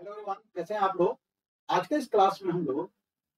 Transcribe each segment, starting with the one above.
Hello everyone, कैसे हैं आप लोग। आज के इस क्लास में हम लोग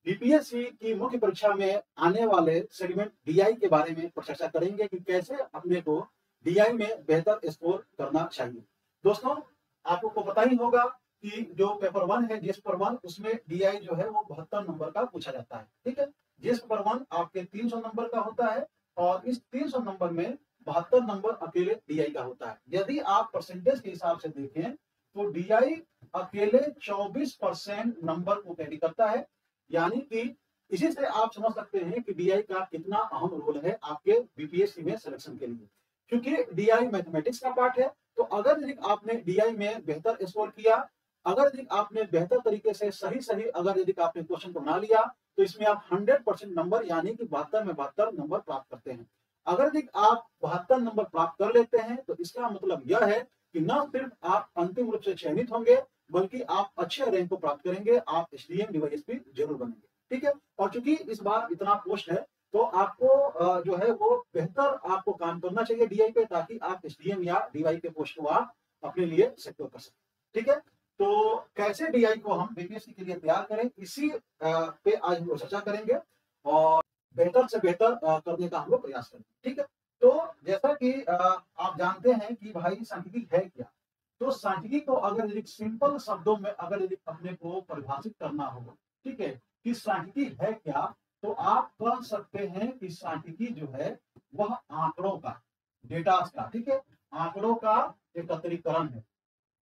बीपीएससी की मुख्य परीक्षा में आने वाले सेगमेंट डीआई के बारे में चर्चा करेंगे कि कैसे अपने को डीआई में बेहतर स्कोर करना चाहिए। दोस्तों, आपको पता ही होगा कि जो पेपर वन है, जीएस पेपर वन, उसमें डीआई जो है वो 72 नंबर का पूछा जाता है। ठीक है, जीएस पेपर वन आपके 300 नंबर का होता है और इस 300 नंबर में 72 नंबर अकेले डीआई का होता है। यदि आप परसेंटेज के हिसाब से देखें तो डीआई अकेले 24% नंबर को कैरी करता है। यानी कि इसी से आप समझ सकते हैं कि डीआई का कितना अहम रोल है आपके बीपीएससी में सिलेक्शन के लिए। क्योंकि डीआई मैथमेटिक्स का पार्ट है, तो अगर यदि आपने डीआई में बेहतर स्कोर किया, अगर यदि आपने बेहतर तरीके से सही अगर यदि आपने क्वेश्चन को बना लिया, तो इसमें आप 100% नंबर यानी कि 72 में 72 नंबर प्राप्त करते हैं। अगर यदि आप 72 नंबर प्राप्त कर लेते हैं तो इसका मतलब यह है कि न सिर्फ आप अंतिम रूप से चयनित होंगे, बल्कि आप अच्छे रैंक को प्राप्त करेंगे, आप एसडीएम डीवाईएसपी जरूर बनेंगे। ठीक है, और चूंकि इस बार इतना पोस्ट है तो आपको जो है वो बेहतर आपको काम करना चाहिए डीआई पे, ताकि आप एसडीएम या डीवाई के पोस्ट को आप अपने लिए सिक्योर कर सकें। ठीक है, तो कैसे डीआई को हम बीपीएससी के लिए तैयार करें, इसी पे आज हम लोग चर्चा करेंगे और बेहतर से बेहतर करने का हम लोग प्रयास करेंगे। ठीक है, तो जैसा कि आप जानते हैं कि भाई सांख्यिकी है क्या, तो सांख्यिकी को अगर यदि सिंपल शब्दों में अगर यदि अपने को परिभाषित करना हो, ठीक है, कि सांख्यिकी है क्या, तो आप कह सकते हैं कि सांख्यिकी जो है वह आंकड़ों का, डेटास का, ठीक है, आंकड़ों का एकत्रीकरण है।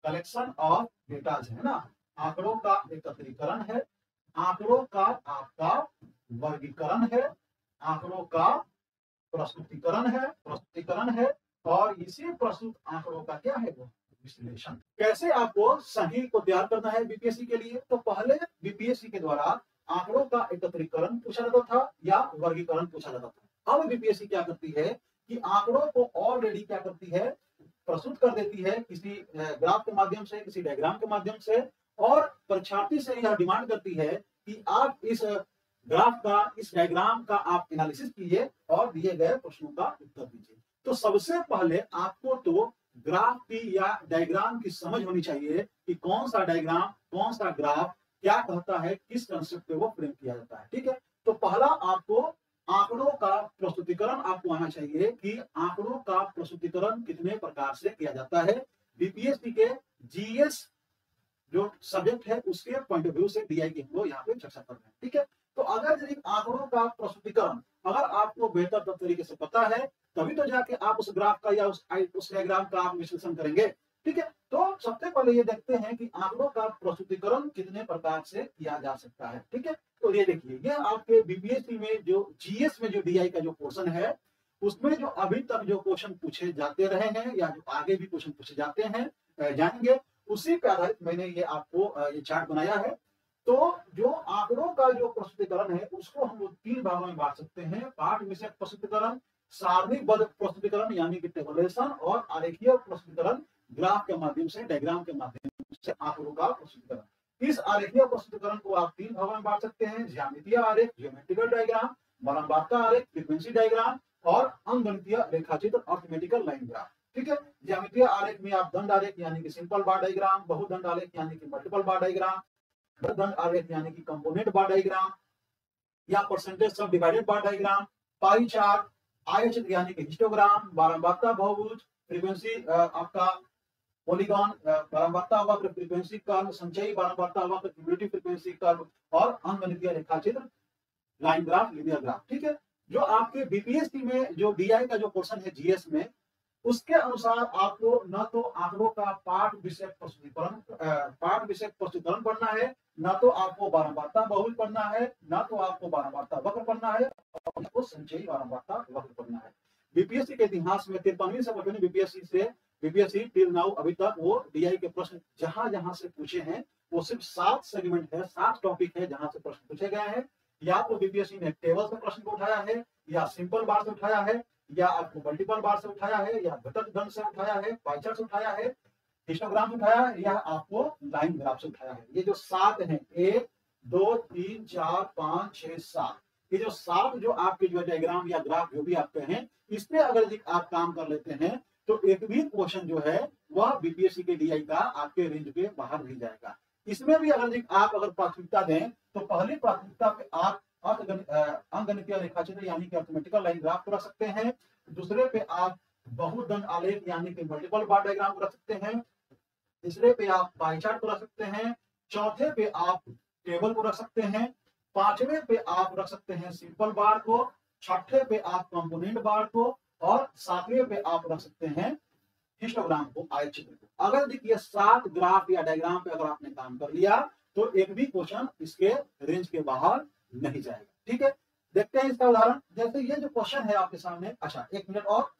कलेक्शन ऑफ डेटाज है ना, आंकड़ों का एकत्रीकरण है, आंकड़ों का आपका वर्गीकरण है, आंकड़ों का प्रस्तुतिकरण है और इसी प्रस्तुत आंकड़ों का क्या है वो विश्लेषण। कैसे आपको सही को तैयार करना है बीपीएससी के लिए, तो पहले बीपीएससी के द्वारा आंकड़ों का एकत्रीकरण पूछा जाता था या वर्गीकरण पूछा जाता था। अब बीपीएससी क्या करती है कि आंकड़ों को ऑलरेडी क्या करती है, प्रस्तुत कर देती है किसी ग्राफ के माध्यम से, किसी डायग्राम के माध्यम से, और परीक्षार्थी से यह डिमांड करती है कि आप इस ग्राफ का, इस डायग्राम का आप एनालिसिस कीजिए और दिए गए प्रश्नों का उत्तर दीजिए। तो सबसे पहले आपको तो ग्राफ की या डायग्राम की समझ होनी चाहिए कि कौन सा डायग्राम, कौन सा ग्राफ क्या कहता है, किस कंसेप्ट पे वो फ्रेम किया जाता है। ठीक है, तो पहला आपको आंकड़ों का प्रस्तुतिकरण आपको आना चाहिए कि आंकड़ों का प्रस्तुतिकरण कितने प्रकार से किया जाता है। बीपीएससी के जीएस जो सब्जेक्ट है उसके पॉइंट ऑफ व्यू से डीआई की हम लोग यहाँ पे चर्चा कर रहे हैं। ठीक है, तो अगर यदि आंकड़ों का प्रस्तुतिकरण अगर आपको बेहतर तरीके से पता है, तभी तो जाके आप उस ग्राफ का या उस डायग्राम का आप विश्लेषण करेंगे। ठीक है, तो सबसे पहले ये देखते हैं कि आंकड़ों का प्रस्तुतिकरण कितने प्रकार से किया जा सकता है। ठीक है, तो ये देखिए, ये आपके बीपीएससी में जो जीएस में जो डीआई का जो पोर्शन है, उसमें जो अभी तक जो क्वेश्चन पूछे जाते रहे हैं या जो आगे भी क्वेश्चन पूछे जाते हैं जाएंगे, उसी पे आधारित मैंने ये आपको ये चार्ट बनाया है। तो जो आंकड़ों का जो प्रस्तुतिकरण है उसको हम लोग 3 भागों में बांट सकते हैं। पाठ विषयक प्रस्तुतिकरण, सारणीबद्ध प्रस्तुतिकरण यानी कि टेबुलेशन, और आरेखीय प्रस्तुतिकरण, ग्राफ के माध्यम से, डायग्राम के माध्यम से आंकड़ों का प्रस्तुतिकरण। इस आरेखीय प्रस्तुतिकरण को आप 3 भागों में बांट सकते हैं: ज्यामितीय आरेख, ज्योमेट्रिकल डायग्राम, बारंबारता आरेख, फ्रीक्वेंसी डायग्राम, और अंकगणितीय रेखाचित्र, अर्थमेटिकल लाइन ग्राफ। ठीक है, ज्यामितीय आरेख में आप दंड आरेख यानी कि सिंपल बार डायग्राम, बहुदंड आरेख यानी कि मल्टीपल बार डायग्राम, दंड आरेख यानी कि कंपोनेंट बार डायग्राम या परसेंटेज सब डिवाइडेड बार डायग्राम, पाई चार्ट, आयचित्र यानी कि हिस्टोग्राम, बारंबारता बहुभुज, फ्रीक्वेंसी आपका पॉलीगॉन, बारंबारता वक्र, फ्रीक्वेंसी कर्व, संचयी बारंबारता वक्र, क्यूमुलेटिव फ्रीक्वेंसी कर्व, और अंकगणितीय रेखाचित्र, लाइन ग्राफ, लीनियर ग्राफ। ठीक है, जो आपके बीपीएससी में जो डीआई का जो पोर्शन है जीएस में, उसके अनुसार आपको न तो आंकड़ों का पाठ विषय प्रस्तुतिकरण पढ़ना है, न तो आपको बारंबारता बहुल पढ़ना है, न तो आपको बारंबारता वक्र पढ़ना है, और आपको संचयी बारंबारता वक्र पढ़ना है। बीपीएससी के इतिहास में 53वीं से 55वीं बीपीएससी टिल नाउ अभी तक वो डीआई के प्रश्न जहां जहां से पूछे हैं, वो सिर्फ 7 सेगमेंट है, 7 टॉपिक है जहां से प्रश्न पूछे गए हैं। या तो बीपीएससी ने टेबल से प्रश्न को उठाया है, या सिंपल बार से उठाया है, या आपको मल्टीपल बार से उठाया है, या घटक दंड से उठाया है, पाई चार्ट से उठाया है, हिस्टोग्राम से उठाया है, या आपको लाइन ग्राफ से उठाया है। ये जो 7 हैं, 1 2 3 4 5 6 7, ये जो 7 जो आपके जो डायग्राम या ग्राफ जो भी आपके हैं, इस पे अगर आप काम कर लेते हैं तो एक भी क्वेश्चन जो है वह बीपीएससी के डीआई का आपके रेंज के बाहर नहीं जाएगा। इसमें भी अगर आप अगर प्राथमिकता दें तो पहली प्राथमिकता पे आप अंकगणितीय रेखाचित्र यानी कि अर्थमेटिकल लाइन ग्राफ को रख सकते हैं। दूसरे पे आप बहुदंड आलेख यानी कि मल्टीपल बार डायग्राम को रख सकते हैं। तीसरे पे आप पाई चार्ट को रख सकते हैं। चौथे पे आप टेबल को रख सकते हैं। पांचवें पे आप रख सकते हैं सिंपल बार को। छठे पे आप कंपोनेंट बार को, और सातवें पे आप रख सकते हैं हिस्टोग्राम को, आयत चित्र को। अगर देखिए 7 ग्राफ या डायग्राम पे अगर आपने काम कर लिया तो एक भी क्वेश्चन इसके रेंज के बाहर नहीं जाएगा। ठीक है, देखते हैं इसका उदाहरण। जैसे ये जो क्वेश्चन है आपके सामने, अच्छा एक मिनट और,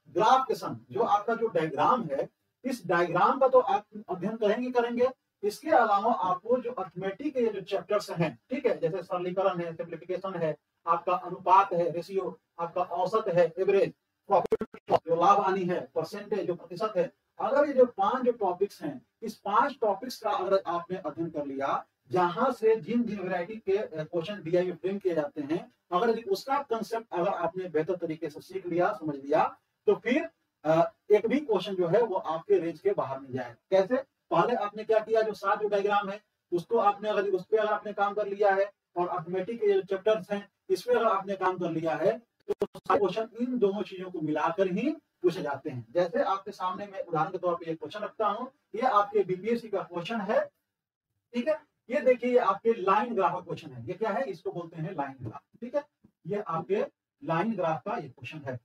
ग्राफ के संग जो आपका जो डायग्राम है, इस डायग्राम का तो आप अध्ययन करेंगे। इसके अलावा आपको जो अर्थमेटिक के जो चैप्टर्स हैं, ठीक है, जैसे सरलीकरण है, सिंप्लीफिकेशन है, आपका अनुपात है, रेशियो, आपका औसत है, एवरेज, प्रॉफिट जो लाभ हानि है, परसेंटेज जो प्रतिशत है, अगर ये जो 5 जो टॉपिक्स हैं, इस 5 टॉपिक्स का अगर आपने अध्ययन कर लिया, जहां से जिन जिन वैरायटी के क्वेश्चन डीआई में फ्रेम किए जाते हैं, अगर उसका कंसेप्ट अगर आपने बेहतर तरीके से सीख लिया, समझ लिया, तो फिर एक भी क्वेश्चन जो है वो आपके रेंज के बाहर नहीं जाए। कैसे? पहले आपने क्या किया, जो 7 जो डायग्राम है उसको आपने अगर उस पर अगर आपने काम कर लिया है, और अर्थमेटिक के जो चैप्टर्स हैं इसमें अगर आपने काम कर लिया है, तो क्वेश्चन इन दोनों चीजों को मिलाकर ही पूछे जाते हैं। जैसे आपके सामने मैं उदाहरण के तौर पर एक क्वेश्चन रखता हूँ, ये आपके बीपीएससी का क्वेश्चन है। ठीक है, ये देखिए ये आपके लाइन ग्राफ का क्वेश्चन है। ये क्या है? इसको बोलते हैं लाइन ग्राफ। ठीक है, ये आपके लाइन ग्राफ का ये क्वेश्चन है।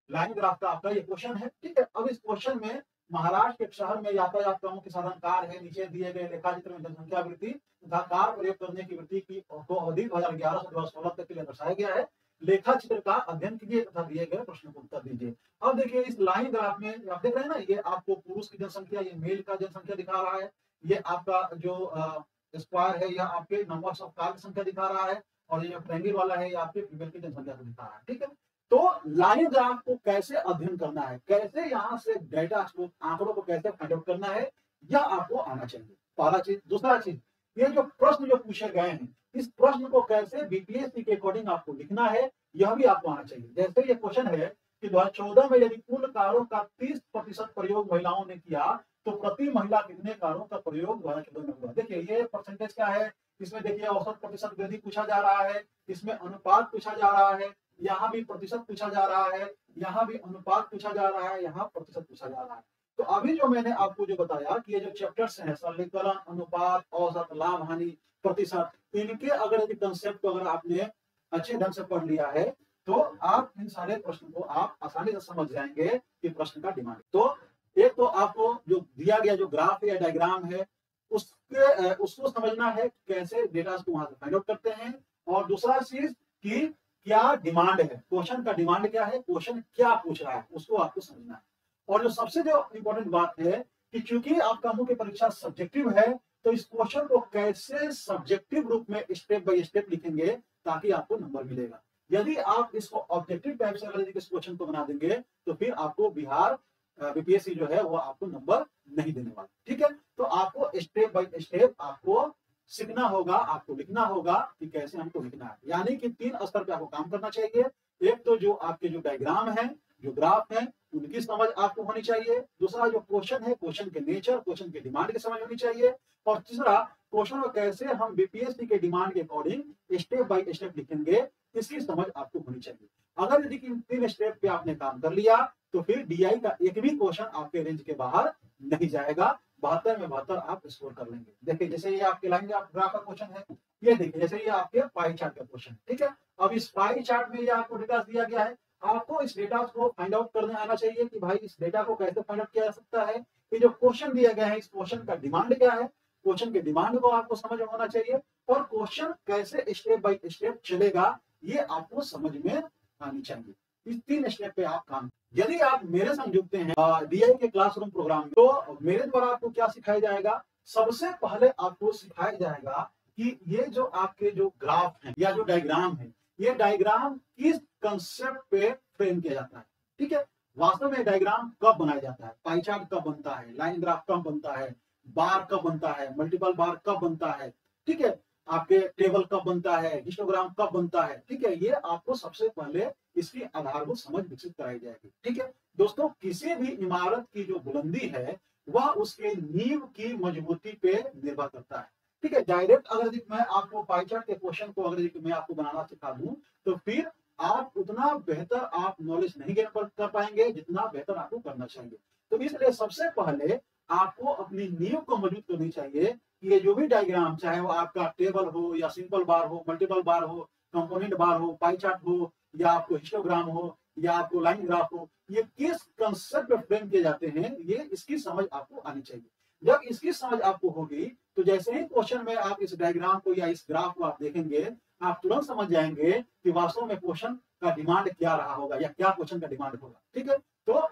लाइन ग्राफ का आपका ये क्वेश्चन है। ठीक है, अब इस क्वेश्चन में महाराष्ट्र के शहर में यातायात का मुख्य साधन कार है। नीचे दिए गए रेखाचित्र में जनसंख्या वृद्धि तथा कार प्रयोग करने की वृद्धि की को अवधि 2011 से 2016 तक के लिए दर्शाया गया है। लेखा चित्र का अध्ययन कीजिए तथा दिए गए प्रश्न को उत्तर दीजिए। अब देखिए इस लाइन ग्राफ में आप देख रहे हैं ना, ये आपको पुरुष की जनसंख्या, ये मेल का जनसंख्या दिखा रहा है। ये आपका जो स्क्वायर है, यह आपके नंबर्स ऑफ कार की संख्या दिखा रहा है, और ये जो ट्रायंगल वाला है, ये आपके फीमेल की जनसंख्या को दिखा रहा है। ठीक है, तो लाइन ग्राफ को कैसे अध्ययन करना है, कैसे यहाँ से डेटा को, आंकड़ों को कैसे फाइंड आउट करना है, यह आपको आना चाहिए, पहला चीज। दूसरा चीज, ये जो प्रश्न जो पूछे गए हैं, इस प्रश्न को कैसे बीपीएससी के अकॉर्डिंग आपको लिखना है, यह भी आपको आना चाहिए। जैसे ये क्वेश्चन है कि 2014 में यदि कुल कारों का 30% प्रयोग महिलाओं ने किया, तो प्रति महिला कितने कारों का प्रयोग 2014 में हुआ। देखिए ये परसेंटेज क्या है, इसमें देखिए औसत प्रतिशत वृद्धि पूछा जा रहा है, इसमें अनुपात पूछा जा रहा है, यहाँ भी प्रतिशत पूछा जा रहा है, यहाँ भी अनुपात पूछा जा रहा है, यहाँ प्रतिशत पूछा जा रहा है। तो अभी जो मैंने आपको जो बताया कि ये जो चैप्टर्स हैं, सरलीकरण, अनुपात, औसत, लाभ हानि, प्रतिशत, इनके अगर यदि कंसेप्ट को अगर आपने अच्छे ढंग से पढ़ लिया है, तो आप इन सारे प्रश्न को आप आसानी से समझ जाएंगे कि प्रश्न का डिमांड। तो एक तो आपको जो दिया गया जो ग्राफ या डायग्राम है, उसको समझना है कैसे डेटा को वहां से फाइंड आउट करते हैं, और दूसरा चीज कि क्या डिमांड है, क्वेश्चन का डिमांड क्या है, क्वेश्चन क्या पूछ रहा है, उसको आपको समझना है। और जो सबसे जो इंपॉर्टेंट बात है कि चूंकि आपका मुख्य परीक्षा सब्जेक्टिव है, तो इस क्वेश्चन को कैसे सब्जेक्टिव रूप में स्टेप बाय स्टेप लिखेंगे ताकि आपको नंबर मिलेगा। यदि आप इसको ऑब्जेक्टिव टाइप से अगर इस क्वेश्चन को बना देंगे, तो फिर आपको बिहार बीपीएससी जो है वो आपको नंबर नहीं देने वाला। ठीक है, तो आपको स्टेप बाय स्टेप आपको सीखना होगा, आपको लिखना होगा कि कैसे हमको लिखना है। यानी कि 3 स्तर पे आपको काम करना चाहिए। एक तो जो आपके जो डायग्राम है, जो ग्राफ है, उनकी समझ आपको होनी चाहिए। दूसरा जो क्वेश्चन है, क्वेश्चन के नेचर, क्वेश्चन की डिमांड की समझ होनी चाहिए। और तीसरा, क्वेश्चन को कैसे हम बीपीएससी के डिमांड के अकॉर्डिंग स्टेप बाय स्टेप लिखेंगे, इसकी समझ आपको होनी चाहिए। अगर यदि 3 स्टेप पे आपने काम कर लिया, तो फिर डीआई का एक भी क्वेश्चन आपके रेंज के बाहर नहीं जाएगा। 72 में 72 आप स्कोर कर लेंगे। देखिए जैसे ये आपके लाइन ग्राफ का क्वेश्चन है, ये देखिए जैसे ये आपके पाई चार्ट का क्वेश्चन। ठीक है, अब इस पाई चार्ट में ये आपको डेटा दिया गया है, आपको इस डेटा को फाइंड आउट करने आना चाहिए कि भाई इस डेटा को कैसे फाइंड आउट किया जा सकता है। ये जो क्वेश्चन दिया गया है, इस क्वेश्चन का डिमांड क्या है, क्वेश्चन के डिमांड को आपको समझ होना चाहिए, और क्वेश्चन कैसे स्टेप बाय स्टेप चलेगा ये आपको समझ में आनी चाहिए। इस 3 स्टेप पे आप काम, यदि आप मेरे संग जुड़ते हैं डीआई के क्लासरूम प्रोग्राम, तो मेरे द्वारा आपको क्या सिखाया जाएगा, सबसे पहले आपको सिखाया जाएगा कि ये जो आपके जो ग्राफ है या जो डायग्राम है, ये डायग्राम किस कंसेप्ट पे फ्रेम किया जाता है। ठीक है, वास्तव में डायग्राम कब बनाया जाता है, पाई चार्ट कब बनता है, लाइन ग्राफ कब बनता है, बार कब बनता है, मल्टीपल बार कब बनता है, ठीक है, आपके टेबल कब बनता है, हिस्टोग्राम कब बनता है। ठीक है, ये आपको सबसे पहले इसकी आधारभूत समझ विकसित कराई जाएगी। ठीक है दोस्तों, किसी भी इमारत की जो बुलंदी है वह उसके नींव की मजबूती पे निर्भर करता है। ठीक है, डायरेक्ट अगर मैं आपको पाई चार्ट के क्वेश्चन को अगर मैं आपको बनाना सिखा दूं तो फिर आप उतना बेहतर आप नॉलेज नहीं गेन कर पाएंगे जितना बेहतर आपको करना चाहिए। तो इसलिए सबसे पहले आपको अपनी नींव को मजबूत करनी चाहिए कि ये जो भी डायग्राम, चाहे वो आपका टेबल हो या सिंपल बार हो, मल्टीपल बार हो, कंपोनेंट बार हो, पाई चार्ट हो, या आपको हिस्टोग्राम हो, या आपको लाइन ग्राफ हो, ये किस कंसेप्ट पे फ्रेम किए जाते हैं, ये इसकी समझ आपको आनी चाहिए। जब इसकी समझ आपको होगी तो जैसे ही क्वेश्चन में आप इस डायग्राम को या इस ग्राफ को आप देखेंगे, आप तुरंत समझ जाएंगे कि वास्तव में क्वेश्चन का डिमांड क्या रहा होगा या क्या क्वेश्चन का डिमांड होगा। ठीक है, तो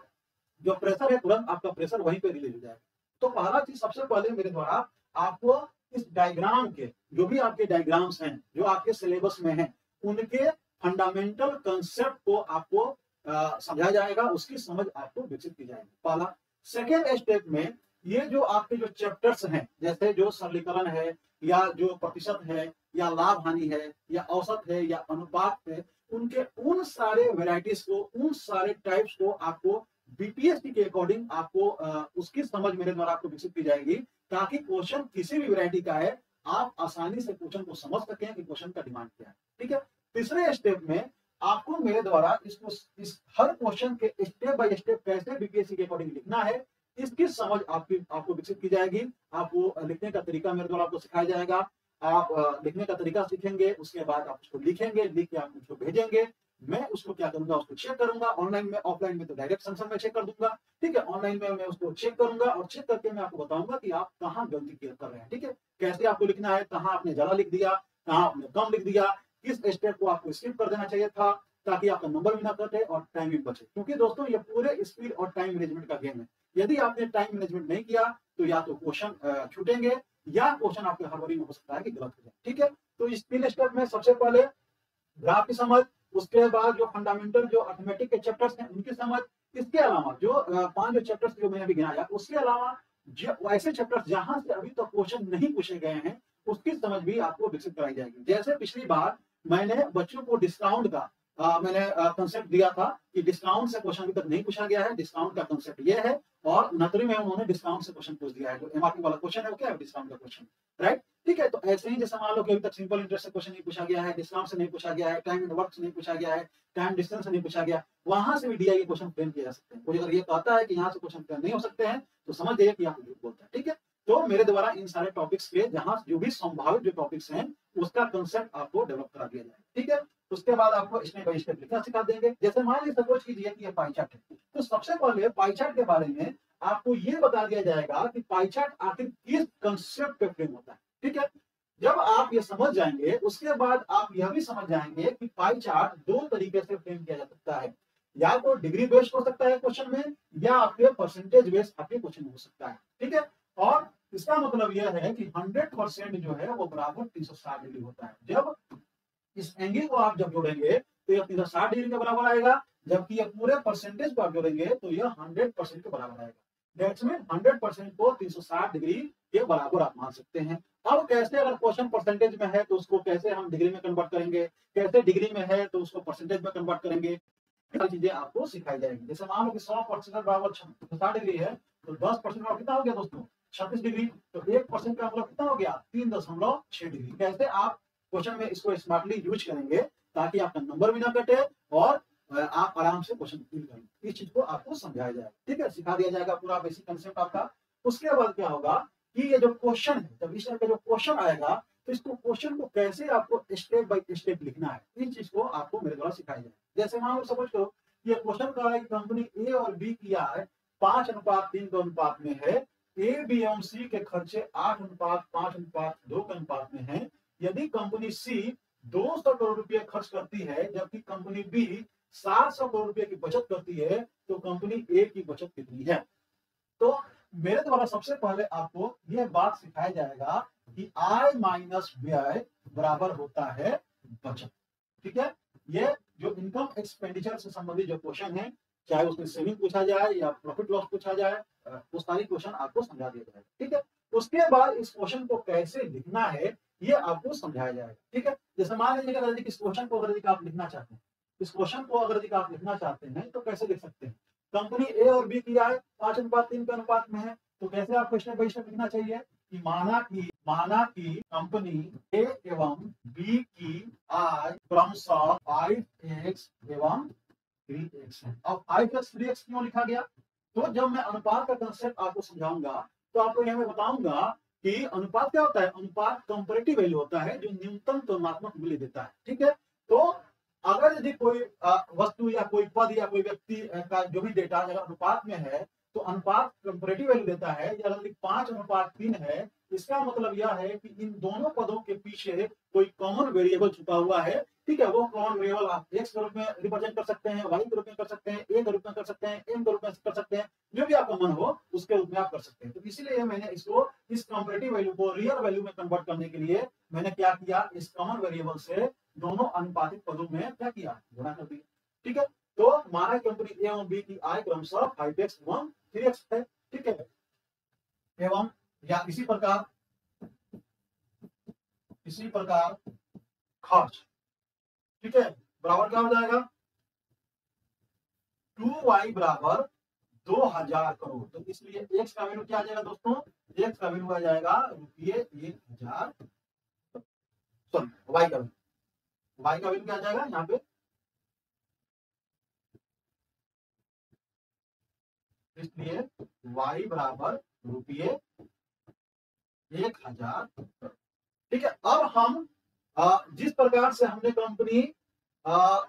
जो प्रेशर है तुरंत आपका प्रेशर वहीं पे रिलीज हो जाएगा। तो पहला चीज सबसे पहले मेरे द्वारा आपको इस डायग्राम के, जो भी आपके डायग्राम्स हैं जो आपके सिलेबस में हैं, उनके फंडामेंटल कंसेप्ट को आपको समझाया जाएगा, उसकी समझ आपको विकसित की जाएगी, पहला। सेकेंड स्टेप में ये जो आपके जो चैप्टर्स हैं, जैसे जो सरलीकरण है या जो प्रतिशत है या लाभ हानि है या औसत है या अनुपात है, उनके उन सारे वेराइटीज को, उन सारे टाइप्स को आपको बीपीएससी के अकॉर्डिंग आपको उसकी समझ मेरे द्वारा आपको विकसित की जाएगी, ताकि क्वेश्चन किसी भी वैरायटी का है आप आसानी से क्वेश्चन को समझ सकें कि क्वेश्चन का डिमांड क्या है। ठीक है, तीसरे स्टेप में आपको मेरे द्वारा इसको इस हर क्वेश्चन के स्टेप बाय स्टेप कैसे बीपीएससी के अकॉर्डिंग लिखना है, इसकी समझ आपको विकसित की जाएगी। आपको लिखने का तरीका मेरे द्वारा आपको सिखाया जाएगा। आप लिखने का तरीका सीखेंगे, उसके बाद आप उसको लिखेंगे, लिख के आप मुझको भेजेंगे, मैं उसको क्या करूंगा, उसको चेक करूंगा। ऑनलाइन में, ऑफलाइन में तो डायरेक्ट सेंसर में चेक कर दूंगा। ठीक है, ऑनलाइन में मैं उसको चेक करूंगा और चेक करके मैं आपको बताऊंगा कि आप कहाँ गलती कर रहे हैं। ठीक है, कैसे आपको लिखना है, कहाँ आपने ज्यादा लिख दिया, कहाँ आपने कम लिख दिया, किस स्टेप को आपको स्किप कर देना चाहिए था, ताकि आपका नंबर भी ना कटे और टाइम भी बचे। क्योंकि दोस्तों ये पूरे स्पीड और टाइम मैनेजमेंट का गेम है। यदि आपने टाइम मैनेजमेंट नहीं किया तो या तो क्वेश्चन छूटेंगे या क्वेश्चन आपके हड़बड़ी में हो सकता है कि गलत हो जाए। ठीक है, तो इस तीन स्टेप में सबसे पहले ग्राफ की समझ, उसके बाद जो फंडामेंटल जो अर्थमेटिक के चैप्टर्स हैं उनकी समझ, इसके अलावा जो 5 जो चैप्टर्स जो मैंने अभी गिनाया, उसके अलावा जो ऐसे चैप्टर्स जहां से अभी तक तो क्वेश्चन नहीं पूछे गए हैं, उसकी समझ भी आपको विकसित कराई जाएगी। जैसे पिछली बार मैंने बच्चों को डिस्काउंट का मैंने कंसेप्ट दिया था कि डिस्काउंट से क्वेश्चन अभी तक नहीं पूछा गया है, डिस्काउंट का कंसेप्ट ये है, और 69 में उन्होंने डिस्काउंट से क्वेश्चन पूछ दिया है। जो एमआरपी वाला क्वेश्चन है वो क्या है, डिस्काउंट का क्वेश्चन, राइट। ठीक है, तो ऐसे ही जैसे मान लो कि अभी तक सिंपल इंटरेस्ट से क्वेश्चन नहीं पूछा गया है, डिस्काउंट से नहीं पूछा गया है, टाइम एंड वर्क से नहीं पूछा गया है, टाइम डिस्टेंस से नहीं पूछा गया, वहां से भी डीआई के क्वेश्चन फ्रेम किए जा सकते हैं। कोई अगर ये कहता है कि यहाँ से क्वेश्चन फ्रेम नहीं हो सकते हैं तो समझ जाइए कि आपको झूठ बोलता है। ठीक है, तो मेरे द्वारा इन सारे टॉपिक्स के जहां जो भी संभावित जो टॉपिक्स हैं उसका कंसेप्ट आपको डेवलप करा दिया जाए। ठीक है, उसके बाद आपको स्टेप बाय स्टेप लिखना सिखा देंगे। जैसे मान लीजिए सपोज कीजिए कि ये पाई चार्ट है, तो सबसे पहले पाई चार्ट के बारे में आपको ये बता दिया जाएगा कि पाई चार्ट आखिर किस कंसेप्ट पे फ्रेम होता है। ठीक है, जब आप ये समझ जाएंगे उसके बाद आप यह भी समझ जाएंगे कि पाई चार्ट दो तरीके से फ्रेम किया जा सकता है, या तो डिग्री बेस्ड हो सकता है क्वेश्चन में, या आपके परसेंटेज बेस्ड आपके क्वेश्चन में हो सकता है। ठीक है, और इसका मतलब यह है कि 100% जो है वो बराबर 360 डिग्री होता है। जब इस एंगल को आप जब जोड़ेंगे तो यह 360 डिग्री के बराबर आएगा, जबकि ये पूरे परसेंटेज को आप जोड़ेंगे तो यह 100% के बराबर आएगा। दैट्स मीन 100% को 360 डिग्री के बराबर आप मान सकते हैं। अब कैसे, अगर क्वेश्चन परसेंटेज में है तो उसको कैसे हम डिग्री में कन्वर्ट करेंगे, कैसे डिग्री में है तो उसको परसेंटेज में कन्वर्ट करेंगे, सारी चीजें आपको सिखाई जाएंगी। जैसे मान लो कि 100% बराबर 60 डिग्री है, तो 10% का कितना हो गया दोस्तों, 36 डिग्री। तो 1% का मतलब कितना हो गया, 3.6 डिग्री। कैसे आप क्वेश्चन में इसको स्मार्टली यूज करेंगे ताकि आपका नंबर भी ना कटे और आप आराम से क्वेश्चन फिल करें, इस चीज को आपको समझाया जाएगा। ठीक है, सिखा दिया जाएगा पूरा बेसिक कंसेप्ट आपका। उसके बाद क्या होगा कि ये जो क्वेश्चन है, जब इस तरह का जो क्वेश्चन आएगा तो इसको क्वेश्चन को कैसे आपको स्टेप बाय स्टेप लिखना है, इस चीज को आपको मेरे द्वारा सिखाया जाएगा। जैसे मान लो सपोज करो ये क्वेश्चन का है कि कंपनी ए और बी किया है 5:3 के अनुपात में है, ए बी एवं सी के खर्चे 8:5:2 के अनुपात में है। यदि कंपनी सी 200 करोड़ रुपए खर्च करती है जबकि कंपनी बी 700 करोड़ रुपए की बचत करती है, तो कंपनी ए की बचत कितनी है। तो मेरे द्वारा सबसे पहले आपको यह बात सिखाया जाएगा कि आय माइनस व्यय बराबर होता है बचत। ठीक है, ये जो इनकम एक्सपेंडिचर से संबंधित जो क्वेश्चन है, चाहे उसमें सेविंग पूछा जाए या प्रॉफिट लॉस पूछा जाए, वो सारी क्वेश्चन आपको समझा दिया जाएगा। ठीक है, उसके बाद इस क्वेश्चन को कैसे लिखना है ये आपको समझाया जाएगा। ठीक है, जैसे मान लीजिए अगर इस क्वेश्चन को अगर आप लिखना चाहते हैं, इस क्वेश्चन को अगर आप लिखना चाहते हैं तो कैसे लिख सकते हैं। कंपनी ए और बी किया है 5:3 के अनुपात में है, तो कैसे आपको स्टेप बाय स्टेप लिखना चाहिए कि माना कि कंपनी ए एवं बी की आय क्रमशः 5x एवं 3x है। अब 5x 3x क्यों लिखा गया? तो जब मैं अनुपात का कंसेप्ट आपको समझाऊंगा तो आपको यह मैं बताऊंगा कि अनुपात क्या होता है। अनुपात कंपैरेटिव वैल्यू होता है जो न्यूनतम तुलनात्मक मूल्य देता है। ठीक है, तो अगर यदि कोई वस्तु या कोई पद या कोई व्यक्ति का जो भी डेटा अगर अनुपात में है तो अनुपात कंपैरेटिव वैल्यू देता है। या यदि 5:3 है, इसका मतलब यह है कि इन दोनों पदों के पीछे कोई कॉमन वेरिएबल छुपा हुआ है। ठीक है, वो कॉमन वेरिएबल आप एक्स के रूप में रिप्रेजेंट कर सकते हैं, वाई के रूप में कर सकते हैं, ए के रूप में कर सकते हैं, एम के रूप में कर सकते हैं, जो भी आपका मन हो उसके रूप में आप कर सकते हैं। तो इसीलिए मैंने इसको इस कंपैरेटिव वैल्यू को रियल वैल्यू में कन्वर्ट करने के लिए मैंने क्या किया, इस कॉमन वेरिएबल से दोनों अनुपातिक पदों में क्या किया, गुणा कर दिया। ठीक है, तो माना कंपनी ए एवं बी की आय क्रमशः 5x एवं 3x है। ठीक है, एवं या इसी प्रकार खर्च, ठीक है, बराबर क्या हो जाएगा 2y बराबर 2000 करोड़। तो इसलिए x का वैल्यू क्या आ जाएगा दोस्तों, x का वैल्यू आ जाएगा रुपये 1000, सॉरी y का वैल्यू क्या आ जाएगा यहाँ पे, इसलिए y बराबर रुपये 1000। ठीक है, अब हम जिस प्रकार से हमने कंपनी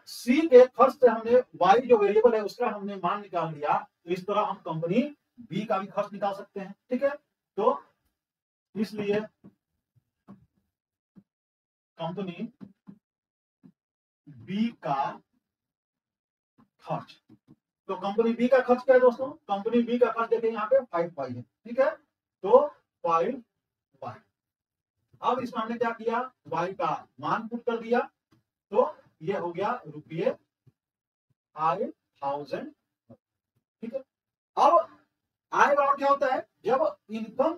सी के खर्च से हमने वाई जो वेरिएबल है उसका हमने मान निकाल लिया, तो इस तरह हम कंपनी बी का भी खर्च निकाल सकते हैं। ठीक है, तो इसलिए कंपनी बी का खर्च, तो कंपनी बी का खर्च क्या है दोस्तों, कंपनी बी का खर्च देखिए यहाँ पे 5y है। ठीक है, तो 5y। अब इसमें हमने क्या किया, y का मान पुट कर दिया, तो ये हो गया रुपये 5000। ठीक है, अब आय बराबर क्या होता है, जब income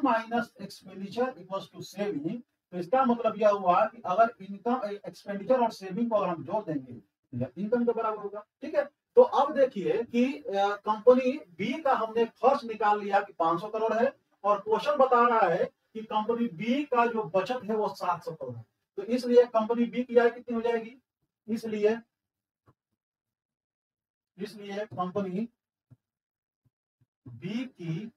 minus expenditure equals to saving, तो इसका मतलब यह हुआ कि अगर इनकम एक्सपेंडिचर और सेविंग को अगर हम जोड़ देंगे तो इनकम के बराबर होगा। ठीक है, तो अब देखिए कि कंपनी बी का हमने खर्च निकाल लिया कि 500 करोड़ है, और क्वेश्चन बता रहा है कि कंपनी बी का जो बचत है वो 700 करोड़ है। तो इसलिए कंपनी बी की आय कितनी हो जाएगी, इसलिए कंपनी बी की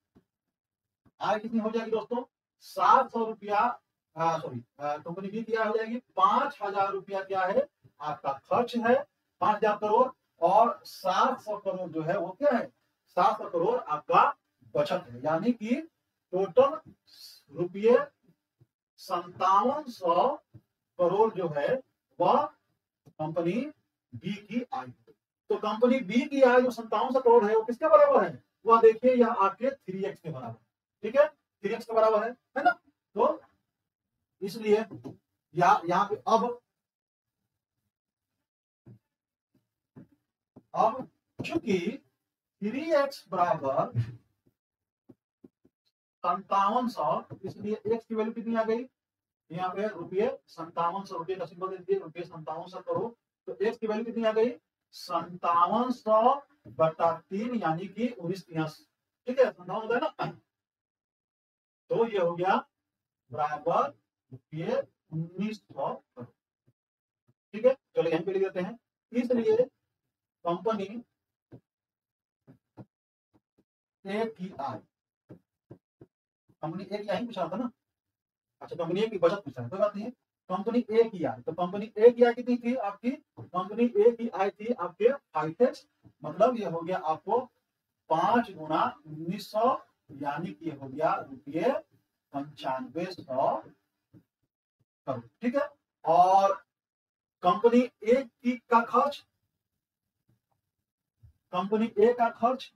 आय कितनी हो जाएगी दोस्तों, 700 रुपया, सॉरी कंपनी बी की आय हो जाएगी 5000 रुपया, क्या है आपका खर्च है 5000 करोड़, और 700 करोड़ जो है वो क्या है, 700 करोड़ आपका बचत है। यानी कि टोटल रुपये 5700 करोड़ जो है वह कंपनी बी की आय। तो कंपनी बी की आय जो 5700 करोड़ है वो किसके बराबर है, वह देखिए यह आपके 3x के बराबर। ठीक है, 3x के बराबर है ना। तो इसलिए यहाँ पे अब चूंकि 3x बराबर 5700, इसलिए x की वैल्यू कितनी आ गई, यहाँ पे रुपये 5700 रुपये का सिंबल दे दीजिए, रुपये 5700 करोड़। तो x की वैल्यू कितनी आ गई 5700/3 यानी कि 1983। ठीक है, 57 होता है ना, तो ये हो गया बराबर रुपये 1900 करोड़। ठीक है, चलो यहीं पे लिख देते हैं। इसलिए कंपनी ए की आय, कंपनी ए की आय पूछा था ना, अच्छा कंपनी ए की बचत पूछा है, कोई बात नहीं है। कंपनी ए की आय, तो कंपनी ए की आय कितनी थी आपकी, कंपनी ए की आय थी आपके 5x, मतलब ये हो गया आपको 5 गुना 1900, यानी कि हो गया रुपये 9500 करोड़। ठीक है, और कंपनी ए की का खर्च, कंपनी ए का खर्च,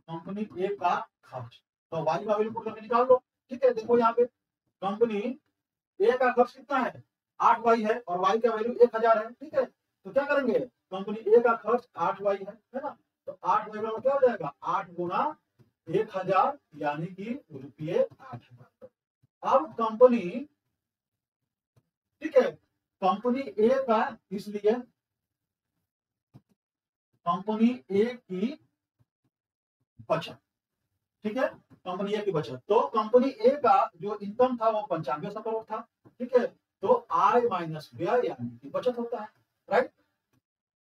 कंपनी ए का खर्च, तो वाई का वैल्यू पुट करके निकाल लो। ठीक है, देखो यहाँ पे कंपनी ए का खर्च कितना है 8y है, और y का वैल्यू 1000 है। ठीक है, तो क्या करेंगे, कंपनी ए का खर्च 8y है ना, तो 8y बराबर क्या हो जाएगा 8 गुना 1000, यानी कि रुपये 8000। अब कंपनी, ठीक है, कंपनी ए का, इसलिए कंपनी ए की बचत, ठीक है, कंपनी ए की बचत। तो कंपनी ए का जो इनकम था वो 9500 करोड़ था, ठीक है। तो आय माइनस व्यय यानी कि बचत होता है, राइट।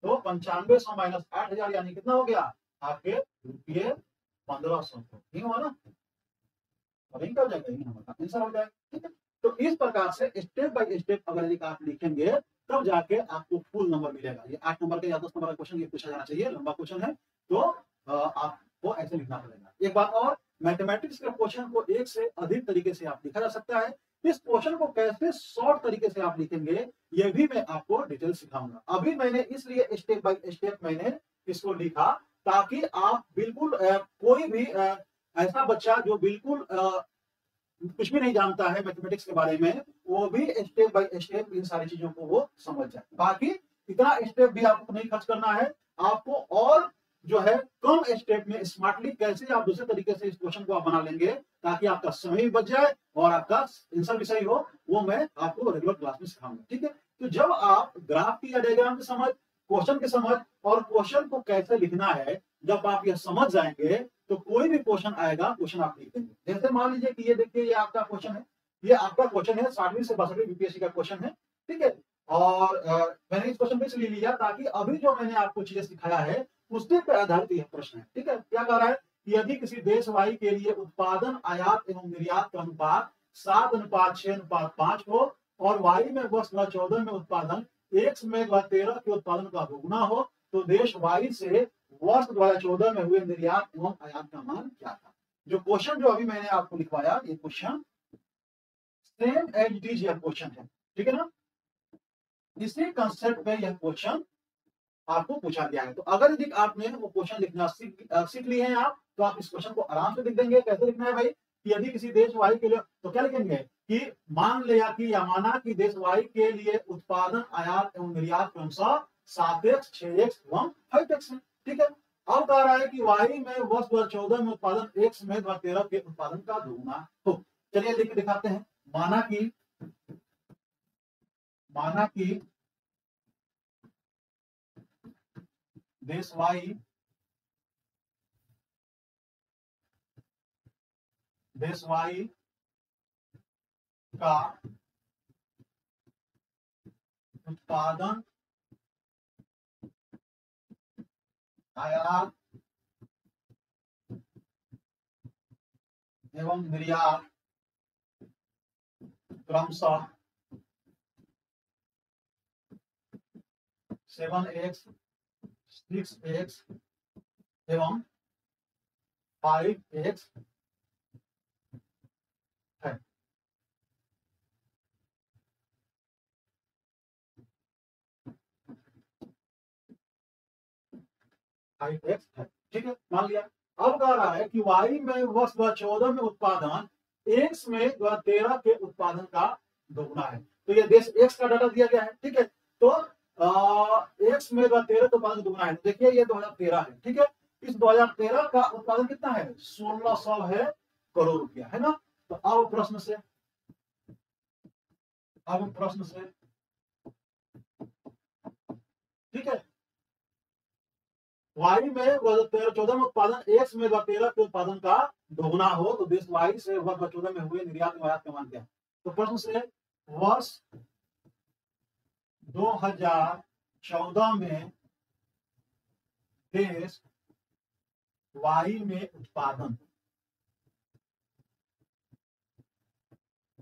तो 9500 माइनस 8000 यानी कितना हो गया आपके रुपये 1500, ठीक हुआ ना, और इनका हो जाएगा, ये नंबर का आंसर हो जाएगा, ठीक है। तो इस प्रकार से स्टेप बाय स्टेप अगर यदि आप लिखेंगे तब जाके आपको फुल नंबर मिलेगा। ये 8 नंबर का या 10 नंबर का क्वेश्चन ये पूछा जाना चाहिए, लंबा क्वेश्चन है, तो आपको ऐसे लिखना पड़ेगा। एक बात और, मैथमेटिक्स के क्वेश्चन को एक से अधिक तरीके से आप लिखा जा सकता है। इस क्वेश्चन को कैसे शॉर्ट तरीके से आप लिखेंगे ये भी मैं आपको डिटेल सिखाऊंगा। अभी मैंने इसलिए स्टेप बाय स्टेप मैंने इसको लिखा ताकि आप बिल्कुल कोई भी ऐसा बच्चा जो बिल्कुल कुछ भी नहीं जानता है मैथमेटिक्स के बारे में, वो भी स्टेप बाय स्टेप इन सारी चीजों को वो समझ जाए। बाकी इतना स्टेप भी आपको नहीं खर्च करना है, आपको और जो है कम स्टेप में स्मार्टली कैसे आप दूसरे तरीके से इस क्वेश्चन को आप बना लेंगे ताकि आपका समय भी बच जाए और आपका आंसर भी सही हो, वो मैं आपको रेगुलर क्लास में सिखाऊंगा, ठीक है। तो जब आप ग्राफ की या डायग्राम की समझ, क्वेश्चन की समझ और क्वेश्चन को कैसे लिखना है, जब आप यह समझ जाएंगे तो कोई भी क्वेश्चन आएगा, क्वेश्चन आप लिख देंगे। जैसे मान लीजिए कि ये देखिए ये आपका क्वेश्चन है, ये आपका क्वेश्चन है 60वीं से 62वीं बीपीएससी का क्वेश्चन है, ठीक है। और मैंने इस क्वेश्चन को इसलिए लिया ताकि अभी जो मैंने आपको चीजें सिखाया है उसके पर आधारित यह प्रश्न है, ठीक है। क्या कह रहा है कि यदि किसी देश वाई के लिए उत्पादन, आयात एवं निर्यात का अनुपात 7:6:5 हो और वाई में वर्ष 2014 में उत्पादन एक्स में 2013 के उत्पादन का दोगुना हो, तो देश वाई से वर्ष 2014 में हुए निर्यात एवं आयात का मान क्या था। जो क्वेश्चन जो अभी मैंने आपको लिखवाया ये question same as it is यह क्वेश्चन है, ठीक है ना। इसी कंसेप्ट में यह क्वेश्चन आपको पूछा गया है। तो अगर यदि आपने वो क्वेश्चन लिखना सीख लिए हैं आप, तो आप इस क्वेश्चन को आराम से लिख देंगे। कैसे लिखना है भाई कि यदि किसी देश वाई के लिए, तो क्या लिखेंगे कि मान लिया कि या माना कि देश वाई के लिए उत्पादन, आयात एवं निर्यात क्रमशः 7x, 6x एवं 5x है, ठीक है। अब कह रहा है कि वाई में वर्ष 2014 में उत्पादन एक्स में 2013 के उत्पादन का दोगुना हो। चलिए लिख के दिखाते हैं। माना कि देश वाई का उत्पादन, आयात एवं निर्यात क्रमशः 7x, 6x एवं 5x है। ठीक है, मान लिया। अब कह रहा है कि वाई में वर्ष 2014 में उत्पादन एक्स में 2013 के उत्पादन का दोगुना है। तो ये देश एक्स का डाटा दिया गया है, ठीक है। तो एक्स में 2013 के उत्पादन दोगुना है। देखिए ये 2013 है, ठीक है। इस 2013 का उत्पादन कितना है, 1600 है करोड़ रुपया, है ना। तो अब प्रश्न से ठीक है, वाई में 2013-14 में उत्पादन एक्स में 2013 के उत्पादन का दोगुना हो, तो देश वाई से वर्ष 2014 में हुए निर्यात एवं आयात का मान क्या। तो प्रश्न से वर्ष 2014 में देश वाई में उत्पादन,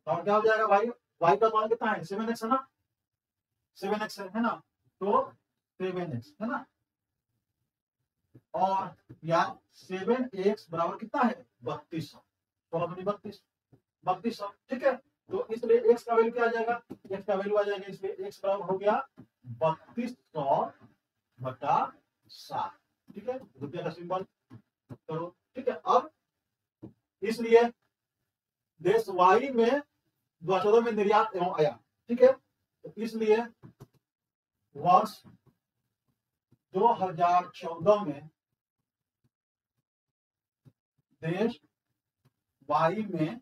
और क्या हो जाएगा भाई, वाई का मान कितना है, 7x है ना, 7x है ना, तो 7x है ना, और या 7x बराबर कितना है 3200, 3200, ठीक है। तो इसलिए x का वैल्यू क्या आ जाएगा, x का वैल्यू आ जाएगा, इसलिए x बराबर हो गया 3200/7, ठीक है, रुपया का सिंबल करो, ठीक है। अब इसलिए देश वाई में 2014 में निर्यात एवं आयात, ठीक है। तो इसलिए वर्ष 2014 में देश वाई में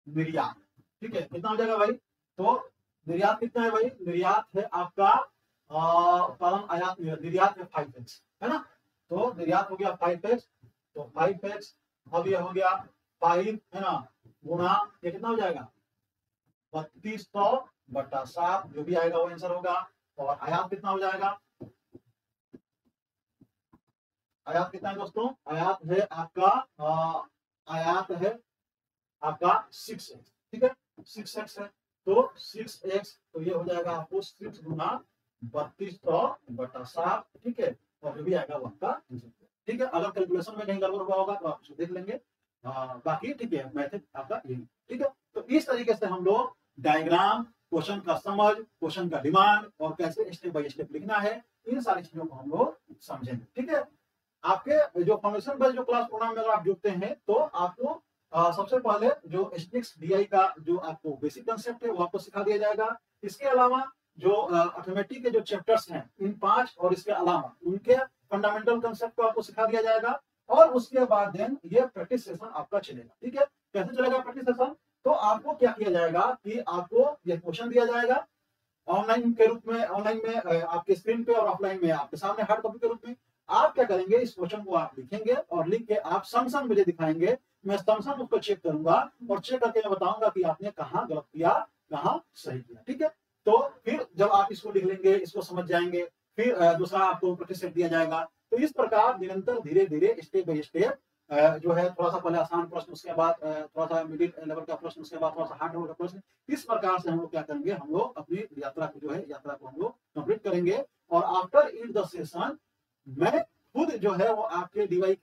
निर्यात, ठीक है, कितना हो जाएगा भाई, तो निर्यात कितना है भाई, निर्यात है आपका कॉलम आयात निर्यात में 5x है ना। तो निर्यात हो गया 5x, तो 5x अब ये हो गया 5 है ना गुना ये कितना हो जाएगा 3200/7 जो भी आएगा वो आंसर होगा। और आयात कितना हो जाएगा, आयात कितना है दोस्तों, आयात है आपका आयात है आपका 6x, ठीक है 6x है। तो 6x तो ये हो जाएगा आपको 6 गुना 3200/7, ठीक है। और जो भी आएगा वो आपका ठीक है। अगर कैलकुलेशन में कहीं गड़बड़ हुआ होगा तो आप उसको देख लेंगे, बाकी ठीक है मैथड आपका यही, ठीक है। तो इस तरीके से हम लोग डायग्राम, क्वेश्चन का समझ, क्वेश्चन का डिमांड और कैसे स्टेप बाय स्टेप लिखना है, इन सारी चीजों को हम लोग समझेंगे, ठीक है। आपके जो फाउंडेशन बेस्ड जो क्लास प्रोग्राम में अगर आप जुड़ते हैं तो आपको सबसे पहले जो स्टिक्स डीआई का जो आपको बेसिक कंसेप्ट है वो आपको सिखा दिया जाएगा। इसके अलावा जो अर्थमेटिक के जो चैप्टर्स हैं इन 5 और इसके अलावा उनके फंडामेंटल कंसेप्ट को आपको सिखा दिया जाएगा। और उसके बाद देन ये प्रैक्टिस सेशन आपका चलेगा, ठीक है। कैसे चलेगा प्रैक्टिस सेशन, तो आपको क्या किया जाएगा कि आपको ये क्वेश्चन दिया जाएगा ऑनलाइन के रूप में, ऑनलाइन में आपके स्क्रीन पे और ऑफलाइन में आपके सामने हार्ड कॉपी के रूप में। आप क्या करेंगे, इस क्वेश्चन को आप लिखेंगे और लिख के आप सम मुझे दिखाएंगे, मैं सम उसको चेक करूंगा और चेक करके मैं बताऊंगा कि आपने कहाँ गलत किया कहाँ सही किया, ठीक है। तो फिर जब आप इसको लिख लेंगे, इसको समझ जाएंगे, फिर दूसरा आपको प्रैक्टिस सेट दिया जाएगा। तो इस प्रकार निरंतर धीरे धीरे स्टेप बाय स्टेप जो है थोड़ा सा पहले आसान प्रश्न, उसके बाद थोड़ा सा मिडिल लेवल का प्रश्न, उसके बाद थोड़ा सा हार्ड लेवल का प्रश्न, इस प्रकार से हम लोग क्या करेंगे, हम लोग अपनी यात्रा को जो है यात्रा को हम लोग कंप्लीट करेंगे। और आफ्टर इन द सेशन मैं खुद जो है वो आपके डीआई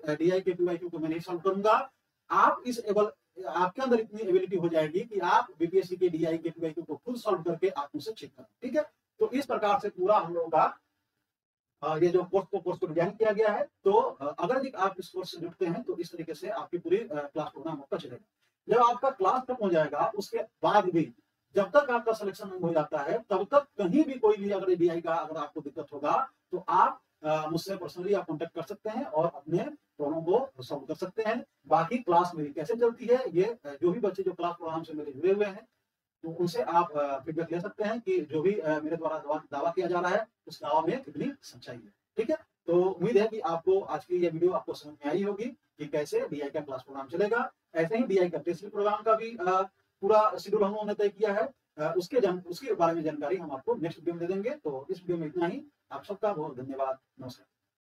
के पीवाईक्यू को मैं नहीं सॉल्व करूंगा। आप इस एबल आपके अंदर इतनी एबिलिटी हो जाएगी कि आप बीपीएससी के डीआई के पीवाईक्यू को खुद सॉल्व करके आप उसे चेक करें, ठीक है। तो इस प्रकार से पूरा हम लोगों का ये जो कोर्स को डिजाइन किया गया है। तो अगर आप इस कोर्स से जुड़ते हैं तो इस तरीके से आपकी पूरी क्लास प्रोग्राम आपका चलेगा। जब आपका क्लास खत्म हो जाएगा उसके बाद भी जब तक आपका सिलेक्शन नहीं हो जाता है तब तक कहीं भी कोई भी अगर डीआई का अगर आपको दिक्कत होगा तो आप मुझसे पर्सनली आप कांटेक्ट कर सकते हैं और अपने प्रॉब्लम को सॉल्व कर सकते हैं। बाकी क्लास मेरी कैसे चलती है, ये जो भी बच्चे जो क्लास प्रोग्राम से मेरे जुड़े हुए हैं तो उनसे आप फीडबैक ले सकते हैं कि जो भी मेरे द्वारा दावा किया जा रहा है उस दावा में कितनी सच्चाई है, ठीक है। तो उम्मीद है कि आपको आज की ये वीडियो आपको समझ में आई होगी कि कैसे डीआई का क्लास प्रोग्राम चलेगा। ऐसे ही डीआई का टेस्ट प्रोग्राम का भी पूरा शेड्यूल हम लोगों ने तय किया है। उसके बारे में जानकारी हम आपको नेक्स्ट वीडियो में दे देंगे। तो इस वीडियो में इतना ही। आप सबका बहुत धन्यवाद, नमस्कार।